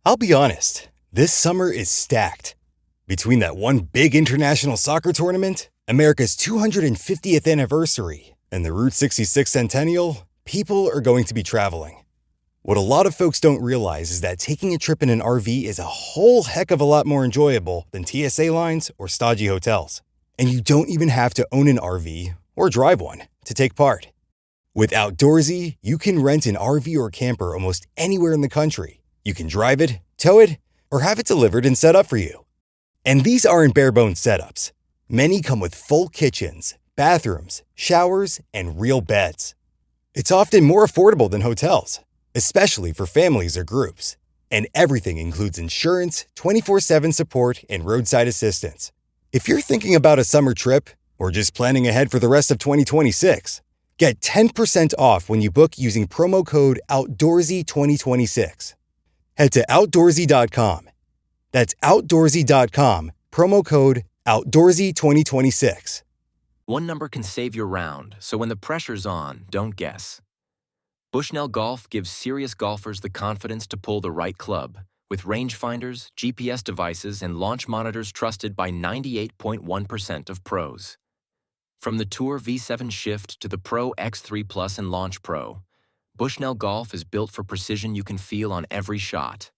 I'll be honest, this summer is stacked. Between that one big international soccer tournament, America's 250th anniversary, and the Route 66 Centennial, people are going to be traveling. What a lot of folks don't realize is that taking a trip in an RV is a whole heck of a lot more enjoyable than TSA lines or stodgy hotels. And you don't even have to own an RV or drive one to take part. With Outdoorsy, you can rent an RV or camper almost anywhere in the country. You can drive it, tow it, or have it delivered and set up for you. And these aren't bare-bones setups. Many come with full kitchens, bathrooms, showers, and real beds. It's often more affordable than hotels, especially for families or groups. And everything includes insurance, 24/7 support, and roadside assistance. If you're thinking about a summer trip or just planning ahead for the rest of 2026, get 10% off when you book using promo code OUTDOORSY2026. Head to outdoorsy.com. That's outdoorsy.com, promo code OUTDOORSY2026. One number can save your round, so when the pressure's on, don't guess. Bushnell Golf gives serious golfers the confidence to pull the right club, with rangefinders, GPS devices, and launch monitors trusted by 98.1% of pros. From the Tour V7 Shift to the Pro X3 Plus and Launch Pro, Bushnell Golf is built for precision you can feel on every shot.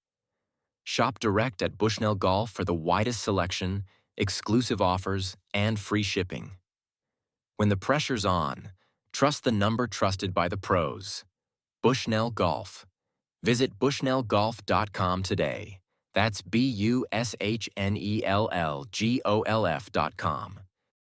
Shop direct at Bushnell Golf for the widest selection, exclusive offers, and free shipping. When the pressure's on, trust the number trusted by the pros. Bushnell Golf. Visit bushnellgolf.com today. That's BUSHNELLGOLF.com.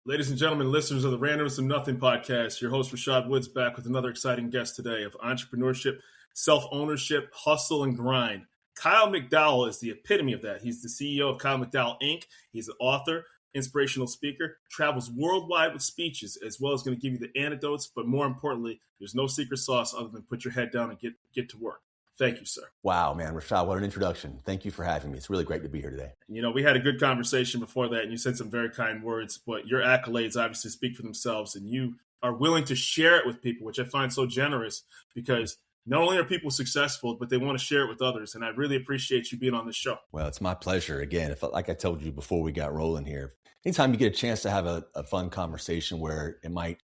Ladies and gentlemen, listeners of the Randomness of Nothing podcast, your host Rashad Woods back with another exciting guest today of entrepreneurship, self-ownership, hustle, and grind. Kyle McDowell is the epitome of that. He's the CEO of Kyle McDowell, Inc. He's an author, inspirational speaker, travels worldwide with speeches, as well as going to give you the anecdotes. But more importantly, there's no secret sauce other than put your head down and get to work. Thank you, sir. Wow, man, Rashad, what an introduction. Thank you for having me. It's really great to be here today. You know, we had a good conversation before that, and you said some very kind words, but your accolades obviously speak for themselves, and you are willing to share it with people, which I find so generous, because not only are people successful, but they want to share it with others, and I really appreciate you being on this show. Well, it's my pleasure. Again, like I told you before we got rolling here, anytime you get a chance to have a fun conversation where it might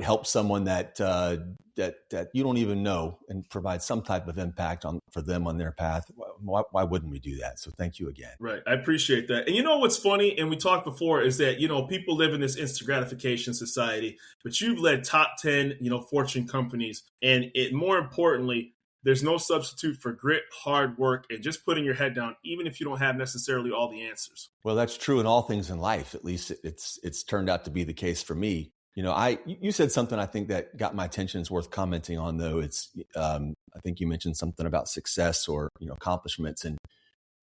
help someone that you don't even know and provide some type of impact for them on their path, why wouldn't we do that? So thank you again. Right. I appreciate that. And you know what's funny, and we talked before, is that, you know, people live in this instant gratification society, but you've led top 10, Fortune companies. And more importantly, there's no substitute for grit, hard work, and just putting your head down, even if you don't have necessarily all the answers. Well, that's true in all things in life. At least it's turned out to be the case for me. You said something I think that got my attention is worth commenting on, though. It's, I think you mentioned something about success or, accomplishments. And,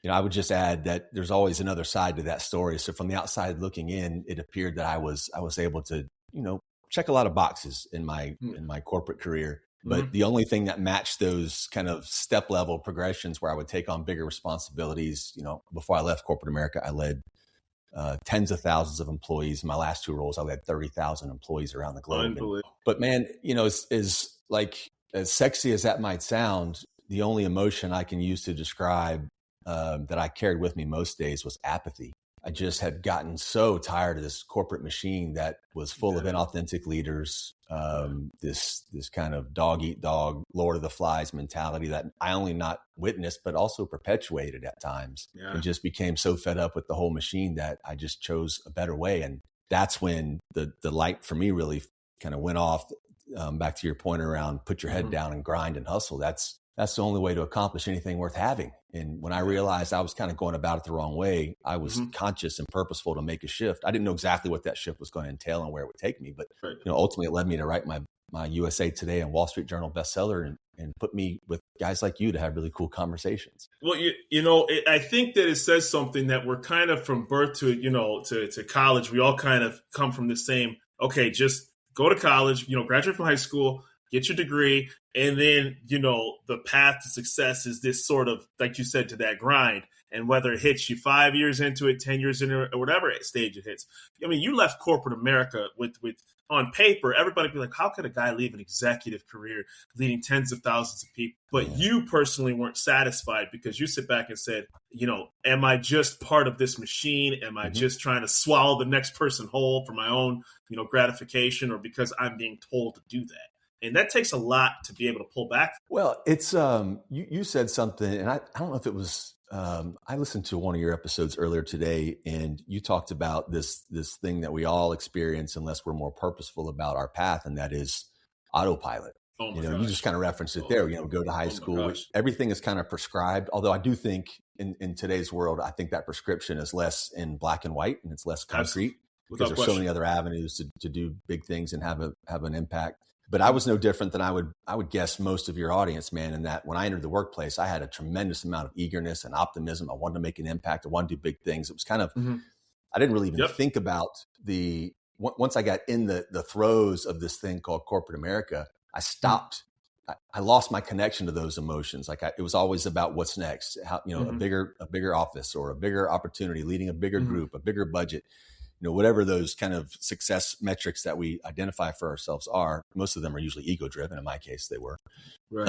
I would just add that there's always another side to that story. So from the outside looking in, it appeared that I was able to, check a lot of boxes in my corporate career. But the only thing that matched those kind of step level progressions where I would take on bigger responsibilities, before I left corporate America, I led tens of thousands of employees. In my last two roles, I led 30,000 employees around the globe. But man, as sexy as that might sound, the only emotion I can use to describe that I carried with me most days was apathy. I just had gotten so tired of this corporate machine that was full of inauthentic leaders, this kind of dog eat dog, Lord of the Flies mentality that I only not witnessed, but also perpetuated at times, and just became so fed up with the whole machine that I just chose a better way. And that's when the light for me really kind of went off. Back to your point around put your head down and grind and hustle. That's the only way to accomplish anything worth having. And when I realized I was kind of going about it the wrong way, I was conscious and purposeful to make a shift. I didn't know exactly what that shift was going to entail and where it would take me, but ultimately it led me to write my USA Today and Wall Street Journal bestseller and put me with guys like you to have really cool conversations. Well, I think that it says something that we're kind of from birth to college. We all kind of come from the same, okay, just go to college, graduate from high school, get your degree. And then, the path to success is this sort of, like you said, to that grind. And whether it hits you 5 years into it, 10 years into it, or whatever stage it hits. I mean, you left corporate America with on paper, everybody would be like, how could a guy leave an executive career leading tens of thousands of people? But you personally weren't satisfied because you sit back and said, am I just part of this machine? Am I just trying to swallow the next person whole for my own, gratification, or because I'm being told to do that? And that takes a lot to be able to pull back. Well, it's you said something, and I don't know if it was I listened to one of your episodes earlier today, and you talked about this thing that we all experience unless we're more purposeful about our path, and that is autopilot. Oh my you gosh. just kind of referenced it there. Go to high school. Everything is kind of prescribed. Although I do think in today's world, I think that prescription is less in black and white and it's less concrete because there's so many other avenues to do big things and have an impact. But I was no different than I would guess most of your audience, man, in that when I entered the workplace, I had a tremendous amount of eagerness and optimism. I wanted to make an impact. I wanted to do big things. It was kind of, I didn't really even think about once I got in the throes of this thing called corporate America, I stopped. I lost my connection to those emotions. It was always about what's next, how, a bigger office or a bigger opportunity, leading a bigger group, a bigger budget. Whatever those kind of success metrics that we identify for ourselves are, most of them are usually ego driven. In my case, they were. Right.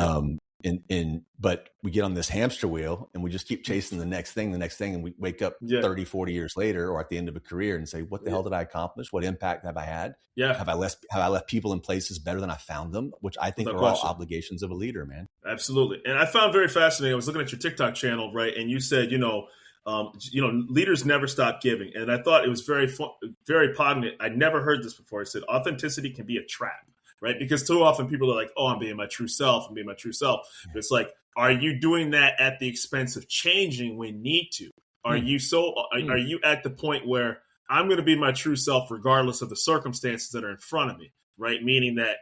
But we get on this hamster wheel and we just keep chasing the next thing. And we wake up 30, 40 years later or at the end of a career and say, what the hell did I accomplish? What impact have I had? Yeah. Have I left people in places better than I found them? Which I think are all obligations of a leader, man. Absolutely. And I found very fascinating. I was looking at your TikTok channel, right? And you said, leaders never stop giving. And I thought it was very poignant. I'd never heard this before. I said, authenticity can be a trap, right? Because too often people are like, oh, I'm being my true self. But it's like, are you doing that at the expense of changing when need to? Are you are you at the point where I'm going to be my true self regardless of the circumstances that are in front of me, right? Meaning that,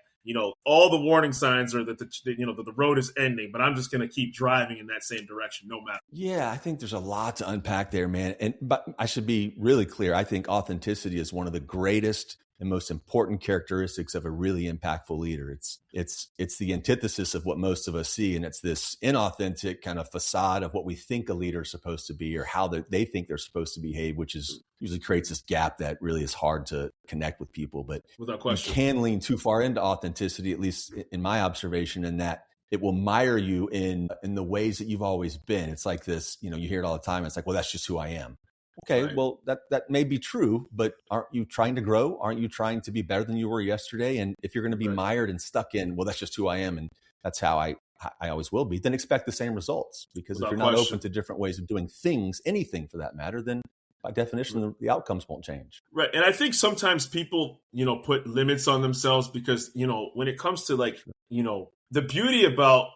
all the warning signs are that the road is ending, but I'm just going to keep driving in that same direction no matter. Yeah, I think there's a lot to unpack there, man. But I should be really clear. I think authenticity is one of the greatest and most important characteristics of a really impactful leader. It's the antithesis of what most of us see, and it's this inauthentic kind of facade of what we think a leader is supposed to be or how they think they're supposed to behave, which is usually creates this gap that really is hard to connect with people. But without question, you can lean too far into authenticity, at least in my observation, in that it will mire you in the ways that you've always been. It's like this, you hear it all the time. It's like, well, that's just who I am. Okay, right. Well, that may be true, but aren't you trying to grow? Aren't you trying to be better than you were yesterday? And if you're going to be mired and stuck in, well, that's just who I am, and that's how I always will be, then expect the same results. Because if you're not open to different ways of doing things, anything for that matter, then by definition, the outcomes won't change. Right. And I think sometimes people, put limits on themselves because, when it comes to the beauty about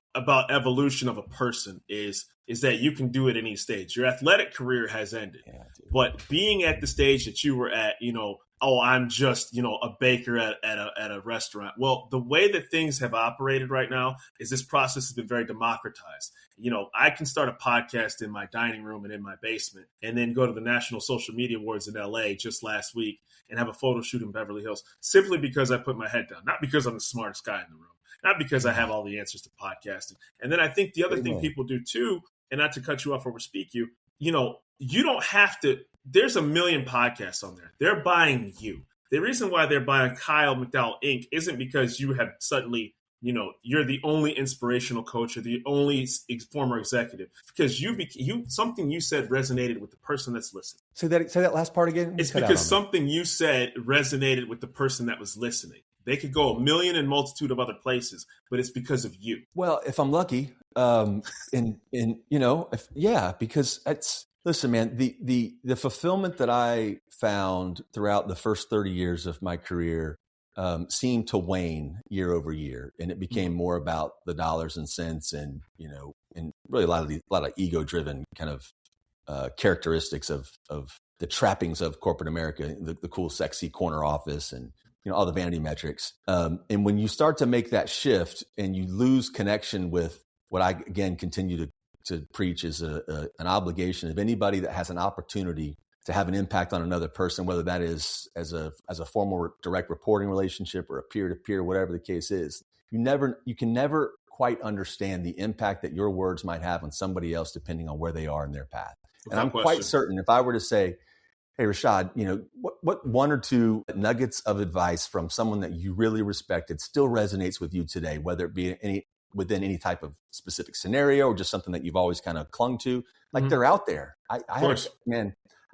evolution of a person is that you can do it at any stage. Your athletic career has ended, but being at the stage that you were at, I'm just, a baker at a restaurant. Well, the way that things have operated right now is this process has been very democratized. I can start a podcast in my dining room and in my basement and then go to the National Social Media Awards in LA just last week and have a photo shoot in Beverly Hills simply because I put my head down, not because I'm the smartest guy in the room. Not because I have all the answers to podcasting. And then I think the other thing people do too, and not to cut you off or speak you, you don't have to, there's a million podcasts on there. They're buying you. The reason why they're buying Kyle McDowell Inc. isn't because you have suddenly, you're the only inspirational coach or the only former executive, because something you said resonated with the person that's listening. Say that last part again. It's because something you said resonated with the person that was listening. They could go a million and multitude of other places, but it's because of you. Well, if I'm lucky, because listen, man, the fulfillment that I found throughout the first 30 years of my career seemed to wane year over year, and it became more about the dollars and cents, and and really a lot of ego driven kind of characteristics of the trappings of corporate America, the cool, sexy corner office, and all the vanity metrics. And when you start to make that shift and you lose connection with what I, again, continue to preach is an obligation of anybody that has an opportunity to have an impact on another person, whether that is as a formal direct reporting relationship or a peer-to-peer, whatever the case is, you can never quite understand the impact that your words might have on somebody else depending on where they are in their path. And I'm quite certain if I were to say, Hey, Rashad, what one or two nuggets of advice from someone that you really respected still resonates with you today, whether it be within any type of specific scenario or just something that you've always kind of clung to? Like they're out there. I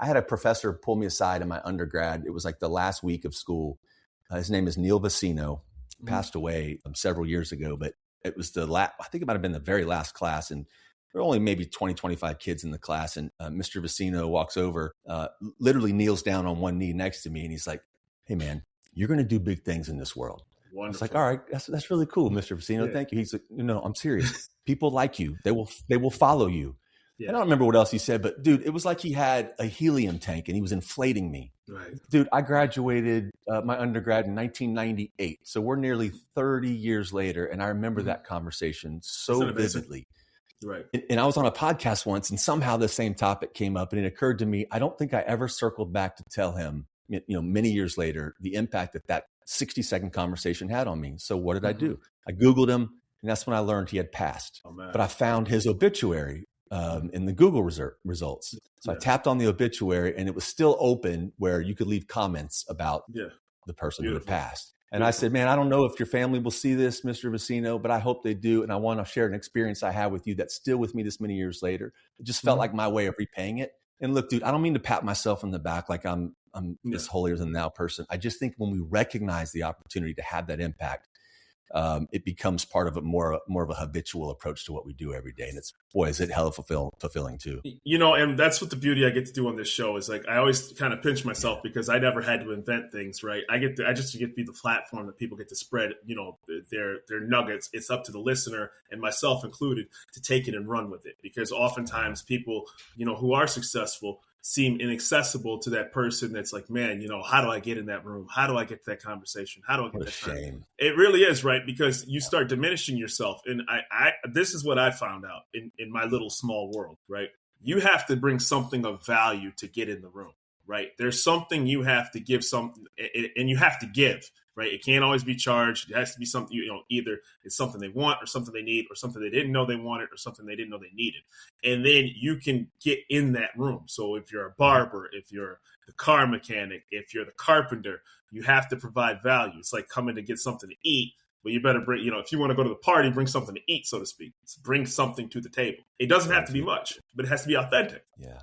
had a professor pull me aside in my undergrad. It was like the last week of school. His name is Neil Vicino, passed away several years ago, but it was I think it might have been the very last class. And there were only maybe 20, 25 kids in the class. And Mr. Vicino walks over, literally kneels down on one knee next to me. And he's like, hey, man, you're going to do big things in this world. Wonderful. I was like, all right, that's really cool, Mr. Vicino. Yeah. Thank you. He's like, no, I'm serious. People like you. They will follow you. Yeah. I don't remember what else he said, but dude, it was like he had a helium tank and he was inflating me. Right. Dude, I graduated my undergrad in 1998. So we're nearly 30 years later. And I remember that conversation so vividly. Right. And I was on a podcast once and somehow the same topic came up and it occurred to me, I don't think I ever circled back to tell him, many years later, the impact that 60-second conversation had on me. So what did I do? I Googled him and that's when I learned he had passed. Oh, but I found his obituary in the Google results. So I tapped on the obituary and it was still open where you could leave comments about the person who had passed. And I said, man, I don't know if your family will see this, Mr. Vicino, but I hope they do. And I want to share an experience I had with you that's still with me this many years later. It just felt like my way of repaying it. And look, dude, I don't mean to pat myself on the back like I'm this holier than thou person. I just think when we recognize the opportunity to have that impact, it becomes part of more of a habitual approach to what we do every day. And is it hella fulfilling too. And that's what the beauty I get to do on this show is like, I always kind of pinch myself because I never had to invent things, right? I just get to be the platform that people get to spread, their nuggets. It's up to the listener and myself included to take it and run with it. Because oftentimes people, who are successful seem inaccessible to that person that's like, man, how do I get in that room? How do I get to that conversation? How do I get that shame? It really is, right? Because you start diminishing yourself. And I this is what I found out in my little small world, right? You have to bring something of value to get in the room, right? There's something you have to give and you have to give, right? It can't always be charged. It has to be something, either it's something they want or something they need or something they didn't know they wanted or something they didn't know they needed. And then you can get in that room. So if you're a barber, if you're the car mechanic, if you're the carpenter, you have to provide value. It's like coming to get something to eat, but you better bring, if you want to go to the party, bring something to eat, so to speak. Bring something to the table. It doesn't have to be much, but it has to be authentic. Yeah.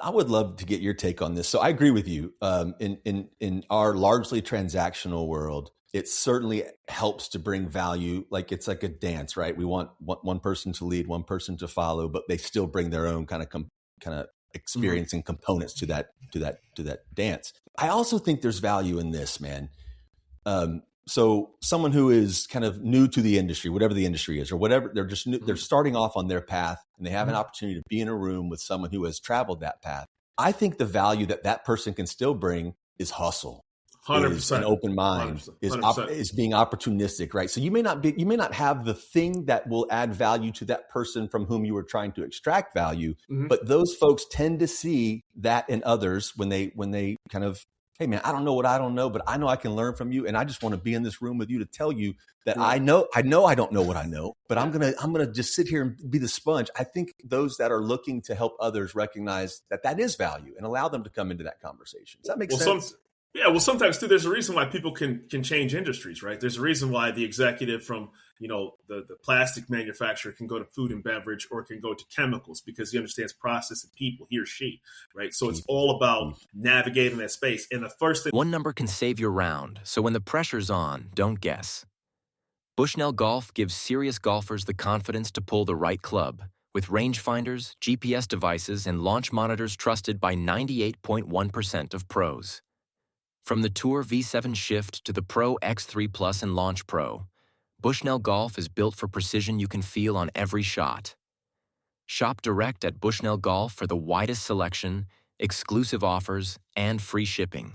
I would love to get your take on this. So I agree with you. In our largely transactional world, it certainly helps to bring value. Like it's like a dance, right? We want one person to lead, one person to follow, but they still bring their own kind of experience and components to that dance. I also think there's value in this, man. So someone who is kind of new to the industry, whatever the industry is, or whatever, they're just new, they're starting off on their path and they have an opportunity to be in a room with someone who has traveled that path. I think the value that person can still bring is hustle. 100%. Is an open mind, 100%. Is being opportunistic, right? So you may not have the thing that will add value to that person from whom you were trying to extract value, but those folks tend to see that in others when they kind of, hey man, I don't know what I don't know, but I know I can learn from you, and I just want to be in this room with you to tell you that I know I don't know what I know, but I'm gonna just sit here and be the sponge. I think those that are looking to help others recognize that is value and allow them to come into that conversation. Does that make sense? Sometimes too, there's a reason why people can change industries, right? There's a reason why the executive from, the plastic manufacturer can go to food and beverage or can go to chemicals because he understands process and people, he or she, right? So it's all about navigating that space. And the first thing... One number can save your round, so when the pressure's on, don't guess. Bushnell Golf gives serious golfers the confidence to pull the right club with rangefinders, GPS devices, and launch monitors trusted by 98.1% of pros. From the Tour V7 Shift to the Pro X3 Plus and Launch Pro, Bushnell Golf is built for precision you can feel on every shot. Shop direct at Bushnell Golf for the widest selection, exclusive offers, and free shipping.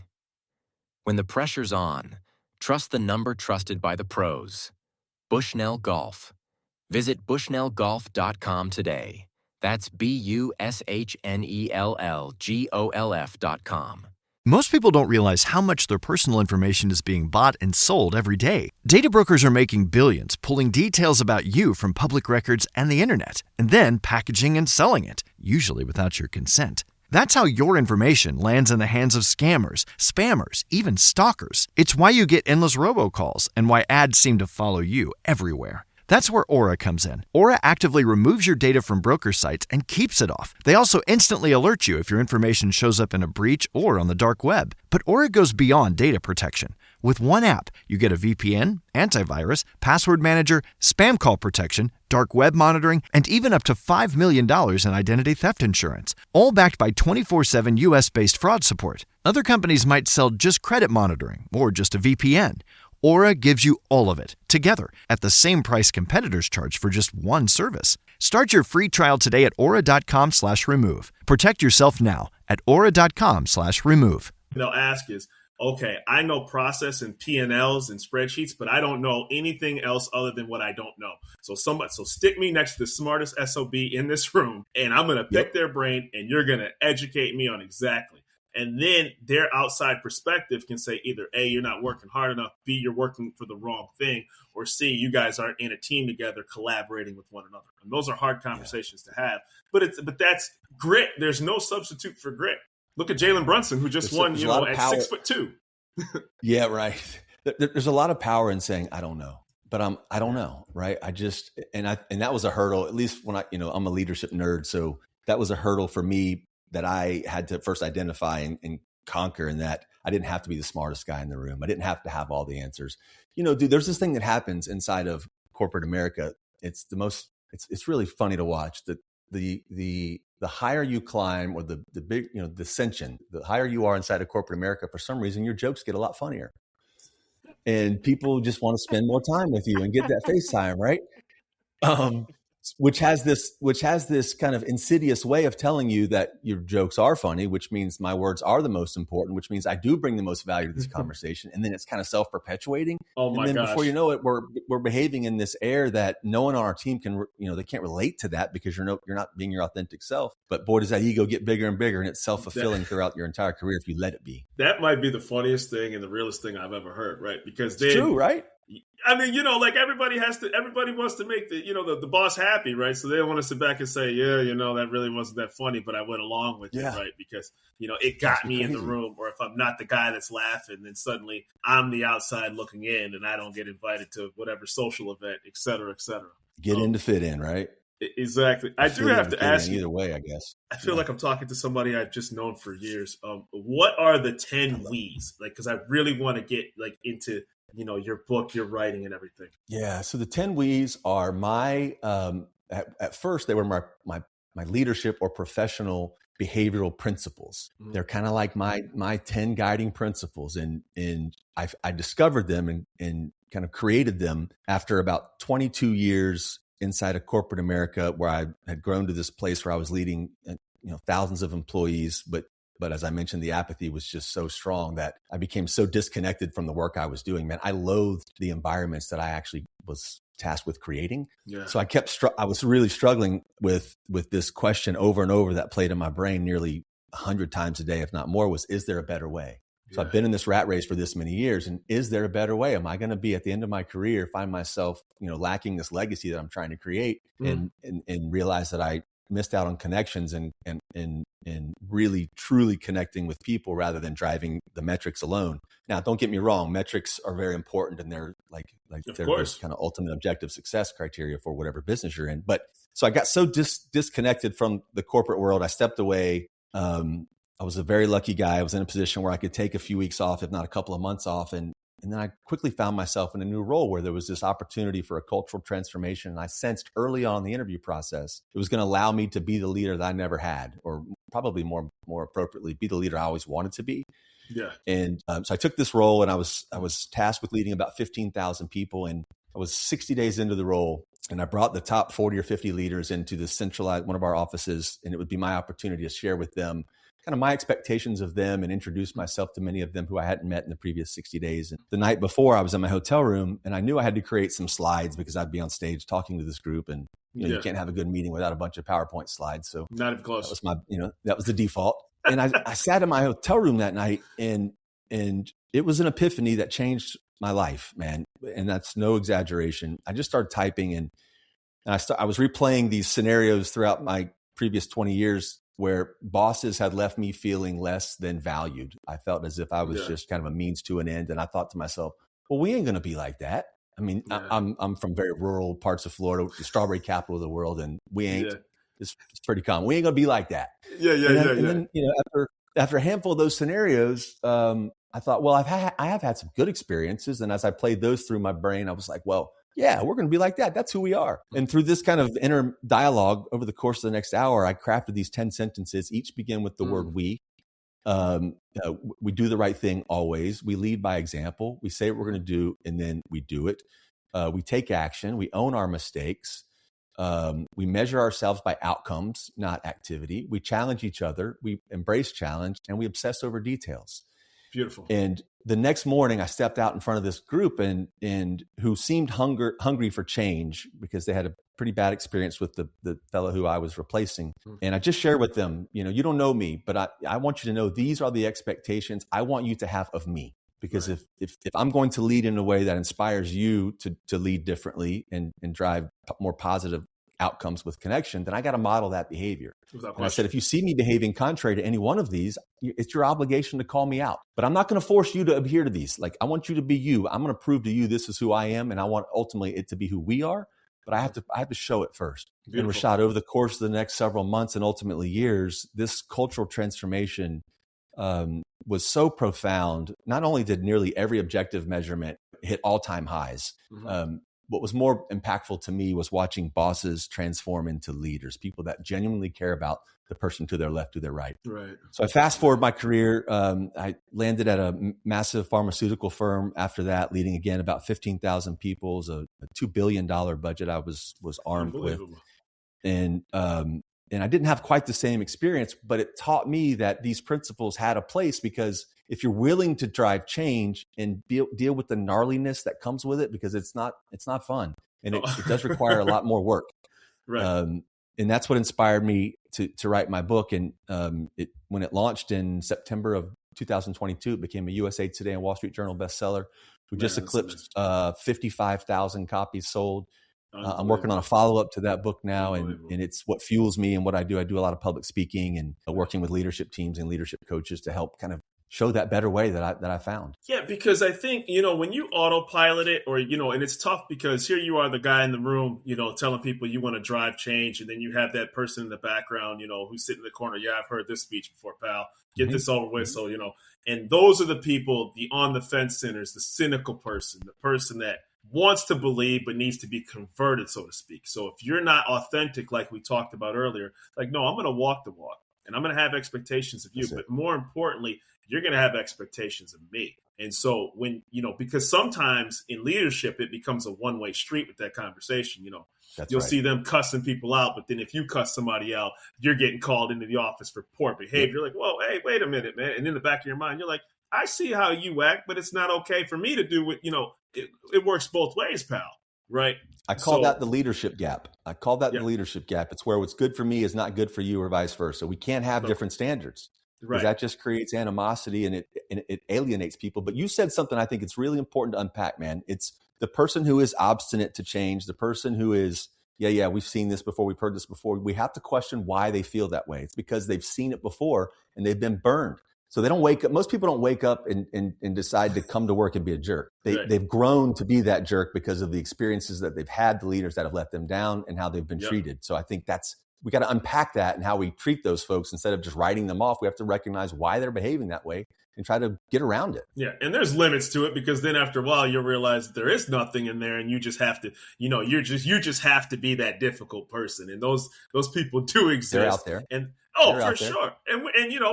When the pressure's on, trust the number trusted by the pros. Bushnell Golf. Visit bushnellgolf.com today. That's BUSHNELLGOLF.com. Most people don't realize how much their personal information is being bought and sold every day. Data brokers are making billions, pulling details about you from public records and the internet, and then packaging and selling it, usually without your consent. That's how your information lands in the hands of scammers, spammers, even stalkers. It's why you get endless robocalls and why ads seem to follow you everywhere. That's where Aura comes in. Aura actively removes your data from broker sites and keeps it off. They also instantly alert you if your information shows up in a breach or on the dark web. But Aura goes beyond data protection. With one app, you get a VPN, antivirus, password manager, spam call protection, dark web monitoring, and even up to $5 million in identity theft insurance, all backed by 24/7 US-based fraud support. Other companies might sell just credit monitoring or just a VPN. Aura gives you all of it, together, at the same price competitors charge for just one service. Start your free trial today at aura.com/remove. Protect yourself now at aura.com/remove. They'll ask is, okay, I know process and P&Ls and spreadsheets, but I don't know anything else other than what I don't know. So stick me next to the smartest SOB in this room, and I'm going to pick their brain, and you're going to educate me on exactly. And then their outside perspective can say either A, you're not working hard enough, B, you're working for the wrong thing, or C, you guys aren't in a team together collaborating with one another. And those are hard conversations to have. But that's grit. There's no substitute for grit. Look at Jalen Brunson, who just won, at 6'2". Yeah, right. There's a lot of power in saying, I don't know, but I don't know. Right. And that was a hurdle, at least when I'm a leadership nerd. So that was a hurdle for me that I had to first identify and conquer, and that I didn't have to be the smartest guy in the room. I didn't have to have all the answers. Dude, there's this thing that happens inside of corporate America. It's really funny to watch. The higher you climb, or the big, the ascension, the higher you are inside of corporate America, for some reason, your jokes get a lot funnier. And people just want to spend more time with you and get that face time, right? Which has this kind of insidious way of telling you that your jokes are funny, which means my words are the most important, which means I do bring the most value to this conversation. And then it's kind of self-perpetuating. Oh my gosh. And then before you know it, we're behaving in this air that no one on our team can, they can't relate to that because you're not being your authentic self. But boy, does that ego get bigger and bigger, and it's self-fulfilling throughout your entire career if you let it be. That might be the funniest thing and the realest thing I've ever heard, right? Because it's true, right? I mean, everybody wants to make the boss happy, right? So they don't want to sit back and say, yeah, that really wasn't that funny, but I went along with it, right? Because, it got me in the room. Or if I'm not the guy that's laughing, then suddenly I'm the outside looking in and I don't get invited to whatever social event, et cetera, et cetera. Get in to fit in, right? Exactly. I do have to ask you. Either way, I guess. I feel like I'm talking to somebody I've just known for years. What are the 10 we's? Because I really want to get into your book, your writing, and everything. Yeah. So the 10 W's are my, at first they were my leadership or professional behavioral principles. Mm-hmm. They're kind of like my 10 guiding principles. And I discovered them and kind of created them after about 22 years inside of corporate America, where I had grown to this place where I was leading, thousands of employees, but as I mentioned, the apathy was just so strong that I became so disconnected from the work I was doing. Man, I loathed the environments that I actually was tasked with creating. Yeah. So I was really struggling with this question over and over that played in my brain nearly 100 times a day, if not more, was, is there a better way? So I've been in this rat race for this many years, and is there a better way? Am I going to be at the end of my career, find myself, lacking this legacy that I'm trying to create, and realize that I missed out on connections and really truly connecting with people rather than driving the metrics alone. Now, don't get me wrong, metrics are very important, and they're they're kind of ultimate objective success criteria for whatever business you're in. But so I got so disconnected from the corporate world, I stepped away. I was a very lucky guy. I was in a position where I could take a few weeks off, if not a couple of months off. And then I quickly found myself in a new role where there was this opportunity for a cultural transformation. And I sensed early on in the interview process, it was going to allow me to be the leader that I never had, or probably more appropriately, be the leader I always wanted to be. Yeah. And so I took this role, and I was tasked with leading about 15,000 people. And I was 60 days into the role, and I brought the top 40 or 50 leaders into the centralized one of our offices. And it would be my opportunity to share with them kind of my expectations of them and introduce myself to many of them who I hadn't met in the previous 60 days. And the night before, I was in my hotel room, and I knew I had to create some slides because I'd be on stage talking to this group, and you can't have a good meeting without a bunch of PowerPoint slides. So not even close. That was that was the default. And I sat in my hotel room that night, and it was an epiphany that changed my life, man. And that's no exaggeration. I just started typing, and I was replaying these scenarios throughout my previous 20 years where bosses had left me feeling less than valued. I felt as if I was Yeah. just kind of a means to an end. And I thought to myself, well, we ain't going to be like that. I mean, I'm from very rural parts of Florida, the strawberry capital of the world, and we ain't. Yeah. It's pretty common. We ain't going to be like that. Yeah. And then, after a handful of those scenarios, I thought, well, I have had some good experiences. And as I played those through my brain, I was like, well, yeah, we're going to be like that. That's who we are. And through this kind of inner dialogue over the course of the next hour, I crafted these 10 sentences, each begin with the word we. We do the right thing always. We lead by example. We say what we're going to do, and then we do it. We take action. We own our mistakes. We measure ourselves by outcomes, not activity. We challenge each other. We embrace challenge, and we obsess over details. Beautiful. And the next morning, I stepped out in front of this group and who seemed hungry for change because they had a pretty bad experience with the fellow who I was replacing. And I just shared with them, you don't know me, but I want you to know these are the expectations I want you to have of me. Because if I'm going to lead in a way that inspires you to lead differently and drive more positive outcomes with connection, then I got to model that behavior. And I said, if you see me behaving contrary to any one of these, it's your obligation to call me out. But I'm not going to force you to adhere to these. Like, I want you to be you. I'm going to prove to you this is who I am, and I want ultimately it to be who we are. But I have to show it first. Beautiful. And Rashad, over the course of the next several months and ultimately years, this cultural transformation was so profound. Not only did nearly every objective measurement hit all-time highs, what was more impactful to me was watching bosses transform into leaders, people that genuinely care about the person to their left, to their right. Right. So I fast forward my career. I landed at a massive pharmaceutical firm after that, leading again about 15,000 people, a $2 billion budget I was armed with. And I didn't have quite the same experience, but it taught me that these principles had a place, because if you're willing to drive change and deal with the gnarliness that comes with it, because it's not fun, and it does require a lot more work. Right. And that's what inspired me to write my book. And when it launched in September of 2022, it became a USA Today and Wall Street Journal bestseller. We just eclipsed 55,000 copies sold. I'm working on a follow-up to that book now, and it's what fuels me and what I do. I do a lot of public speaking and working with leadership teams and leadership coaches to help kind of show that better way that I found. Yeah, because I think, when you autopilot it, or, and it's tough because here you are, the guy in the room, telling people you want to drive change. And then you have that person in the background, who's sitting in the corner. Yeah, I've heard this speech before, pal. Get this over with. So, and those are the people, the on the fence sinners, the cynical person, the person that wants to believe but needs to be converted, so to speak. So if you're not authentic, like we talked about earlier, like, no, I'm going to walk the walk and I'm going to have expectations of you. But more importantly, you're going to have expectations of me. And so when, because sometimes in leadership, it becomes a one-way street with that conversation. You'll see them cussing people out, but then if you cuss somebody out, you're getting called into the office for poor behavior. You're like, whoa, hey, wait a minute, man. And in the back of your mind, you're like, I see how you act, but it's not okay for me to do what, it works both ways, pal. Right. I call that the leadership gap. The leadership gap. It's where what's good for me is not good for you, or vice versa. We can't have different standards. Because that just creates animosity and it alienates people. But you said something I think it's really important to unpack, man. It's the person who is obstinate to change, the person who is, we've seen this before, we've heard this before. We have to question why they feel that way. It's because they've seen it before and they've been burned. So they don't wake up. Most people don't wake up and decide to come to work and be a jerk. They've grown to be that jerk because of the experiences that they've had, the leaders that have let them down, and how they've been treated. So I think we got to unpack that and how we treat those folks instead of just writing them off. We have to recognize why they're behaving that way and try to get around it. Yeah. And there's limits to it, because then after a while you'll realize that there is nothing in there, and you just have to, you just have to be that difficult person. And those people do exist. They're out there. And for sure. And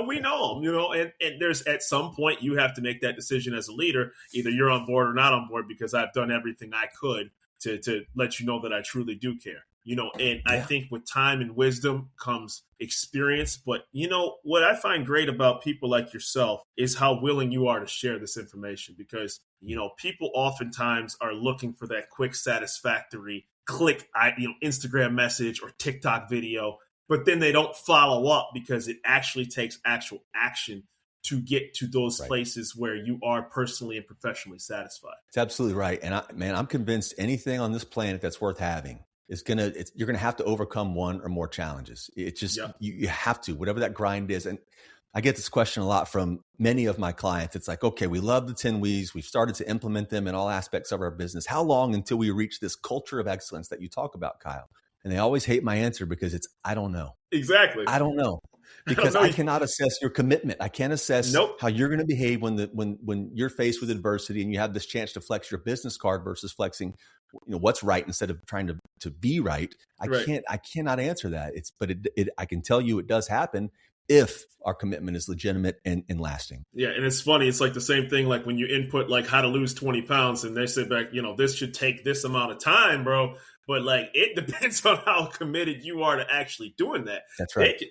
we know them, and there's, at some point you have to make that decision as a leader. Either you're on board or not on board, because I've done everything I could to let you know that I truly do care. I think with time and wisdom comes experience. But, what I find great about people like yourself is how willing you are to share this information, because, people oftentimes are looking for that quick, satisfactory click, Instagram message or TikTok video, but then they don't follow up, because it actually takes actual action to get to those places where you are personally and professionally satisfied. It's absolutely right. And I'm convinced anything on this planet that's worth having you're gonna have to overcome one or more challenges. It's just you have to, whatever that grind is. And I get this question a lot from many of my clients. It's like, okay, we love the 10 W's. We've started to implement them in all aspects of our business. How long until we reach this culture of excellence that you talk about, Kyle? And they always hate my answer because I don't know. Exactly. I don't know. Because I cannot assess your commitment. I can't assess how you're going to behave when you're faced with adversity and you have this chance to flex your business card versus flexing, what's right instead of trying to be right. I cannot answer that. I can tell you it does happen if our commitment is legitimate and lasting. Yeah. And it's funny. It's like the same thing, like when you input like how to lose 20 pounds and they say back, this should take this amount of time, bro. But like, it depends on how committed you are to actually doing that. That's right.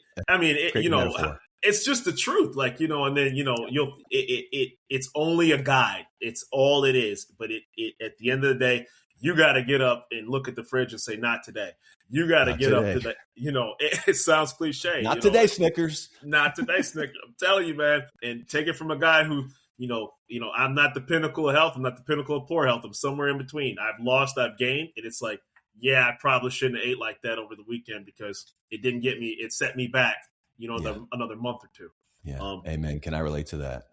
It's just the truth. Like, and then, it's only a guide. It's all it is. But it at the end of the day, you got to get up and look at the fridge and say, not today. You got to get up to that. It sounds cliche. Not today, Snickers. Not today, Snickers. I'm telling you, man. And take it from a guy who, I'm not the pinnacle of health. I'm not the pinnacle of poor health. I'm somewhere in between. I've lost, I've gained. And it's like, yeah, I probably shouldn't have ate like that over the weekend because it didn't get me. It set me back, another month or two. Yeah. Amen. Can I relate to that?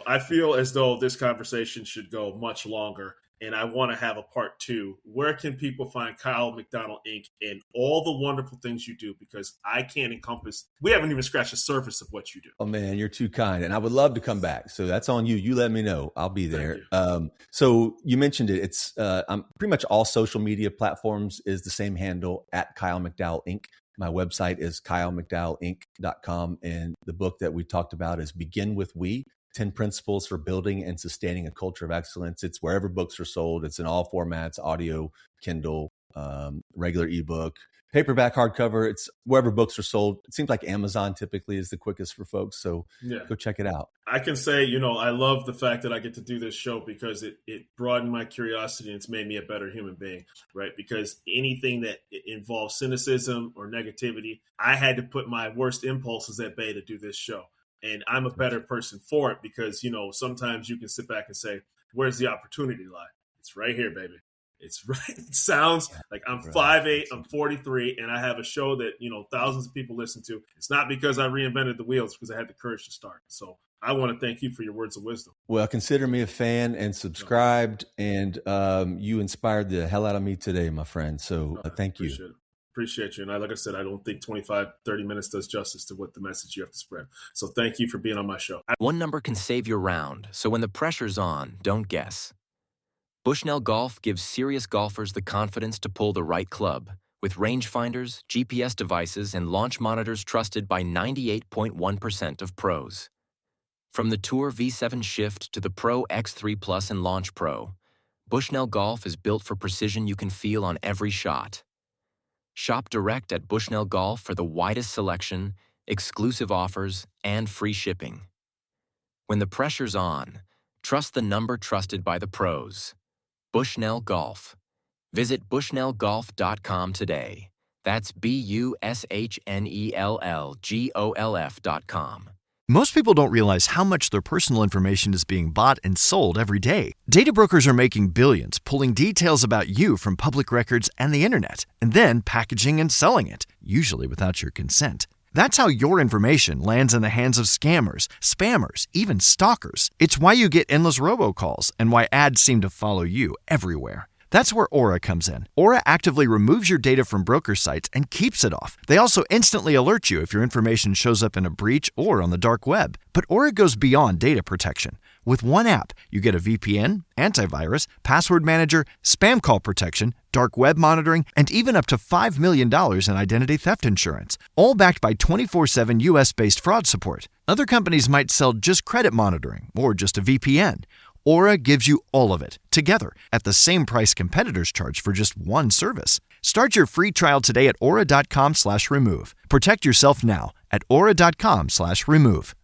I feel as though this conversation should go much longer. And I want to have a part 2. Where can people find Kyle McDowell Inc. and all the wonderful things you do? Because I can't encompass. We haven't even scratched the surface of what you do. Oh man, you're too kind, and I would love to come back. So that's on you. You let me know. I'll be there. So you mentioned it. It's I'm pretty much all social media platforms is the same handle at Kyle McDowell Inc. My website is kylemcdowellinc.com, and the book that we talked about is Begin with We. 10 Principles for Building and Sustaining a Culture of Excellence. It's wherever books are sold. It's in all formats, audio, Kindle, regular ebook, paperback, hardcover. It's wherever books are sold. It seems like Amazon typically is the quickest for folks. So go check it out. I can say, I love the fact that I get to do this show because it broadened my curiosity and it's made me a better human being, right? Because anything that involves cynicism or negativity, I had to put my worst impulses at bay to do this show. And I'm a better person for it because, sometimes you can sit back and say, where's the opportunity lie? It's right here, baby. It's right. It sounds like I'm 5'8", I'm 43, and I have a show that, thousands of people listen to. It's not because I reinvented the wheel. It's because I had the courage to start. So I want to thank you for your words of wisdom. Well, consider me a fan and subscribed, and you inspired the hell out of me today, my friend. So thank you. Appreciate you. And like I said, I don't think 25, 30 minutes does justice to what the message you have to spread. So thank you for being on my show. One number can save your round, so when the pressure's on, don't guess. Bushnell Golf gives serious golfers the confidence to pull the right club with rangefinders, GPS devices, and launch monitors trusted by 98.1% of pros. From the Tour V7 Shift to the Pro X3 Plus and Launch Pro, Bushnell Golf is built for precision you can feel on every shot. Shop direct at Bushnell Golf for the widest selection, exclusive offers, and free shipping. When the pressure's on, trust the number trusted by the pros. Bushnell Golf. Visit bushnellgolf.com today. That's BUSHNELLGOLF.com. Most people don't realize how much their personal information is being bought and sold every day. Data brokers are making billions, pulling details about you from public records and the internet, and then packaging and selling it, usually without your consent. That's how your information lands in the hands of scammers, spammers, even stalkers. It's why you get endless robocalls and why ads seem to follow you everywhere. That's where Aura comes in. Aura actively removes your data from broker sites and keeps it off. They also instantly alert you if your information shows up in a breach or on the dark web. But Aura goes beyond data protection. With one app, you get a VPN, antivirus, password manager, spam call protection, dark web monitoring, and even up to $5 million in identity theft insurance. All backed by 24/7 US-based fraud support. Other companies might sell just credit monitoring or just a VPN. Aura gives you all of it, together, at the same price competitors charge for just one service. Start your free trial today at aura.com/remove. Protect yourself now at aura.com/remove.